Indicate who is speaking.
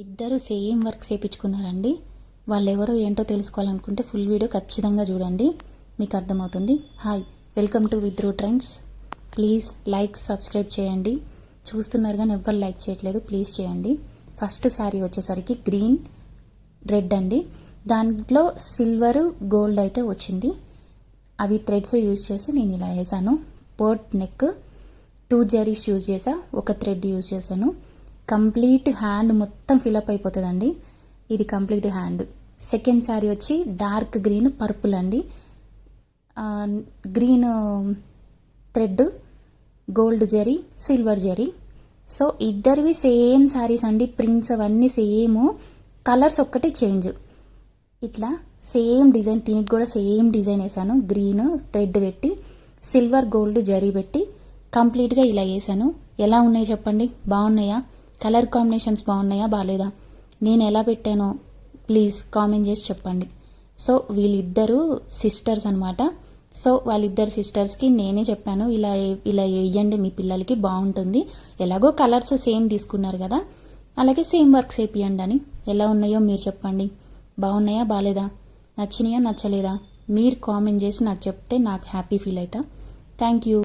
Speaker 1: ఇద్దరు same work చేయించుకున్నారండి. వాళ్ళెవరో ఏంటో తెలుసుకోవాలనుకుంటే ఫుల్ వీడియో ఖచ్చితంగా చూడండి, మీకు అర్థమవుతుంది. హాయ్, వెల్కమ్ టు విత్ రూ ట్రెండ్స్. ప్లీజ్ లైక్ సబ్స్క్రైబ్ చేయండి. చూస్తున్నారు కానీ ఎవ్వరు లైక్ చేయట్లేదు, ప్లీజ్ చేయండి. ఫస్ట్ శారీ వచ్చేసరికి గ్రీన్ రెడ్ అండి. దాంట్లో సిల్వర్ గోల్డ్ అయితే వచ్చింది. అవి థ్రెడ్స్ యూజ్ చేసి నేను ఇలా వేసాను. పోర్ట్ నెక్ 2 జరీస్ యూజ్ చేసా, ఒక థ్రెడ్ యూజ్ చేశాను. కంప్లీట్ హ్యాండ్ మొత్తం ఫిలప్ అయిపోతుందండి. ఇది కంప్లీట్ హ్యాండ్. సెకండ్ శారీ వచ్చి డార్క్ గ్రీన్ పర్పుల్ అండి. Green thread, gold zari, silver zari. So ఇద్దరివి సేమ్ శారీస్ అండి. ప్రింట్స్ అవన్నీ సేమ్, కలర్స్ ఒక్కటి చేంజ్. ఇట్లా సేమ్ డిజైన్, దీనికి కూడా సేమ్ డిజైన్ వేసాను. గ్రీన్ థ్రెడ్ పెట్టి సిల్వర్ గోల్డ్ జరీ పెట్టి కంప్లీట్గా ఇలా వేసాను. ఎలా ఉన్నాయి చెప్పండి, బాగున్నాయా? కలర్ కాంబినేషన్స్ బాగున్నాయా బాగాలేదా? నేను ఎలా పెట్టానో ప్లీజ్ కామెంట్ చేసి చెప్పండి. సో వీళ్ళిద్దరూ సిస్టర్స్ అనమాట. సో వాళ్ళిద్దరు సిస్టర్స్కి నేనే చెప్పాను, ఇలా ఇలా వేయండి మీ పిల్లలకి బాగుంటుంది, ఎలాగో కలర్స్ సేమ్ తీసుకున్నారు కదా, అలాగే సేమ్ వర్క్స్ వేపియండి అని. ఎలా ఉన్నాయో మీరు చెప్పండి, బాగున్నాయా బాగాలేదా, నచ్చినాయా నచ్చలేదా? మీరు కామెంట్ చేసి నాకు చెప్తే నాకు హ్యాపీ ఫీల్ అవుతా. Thank you.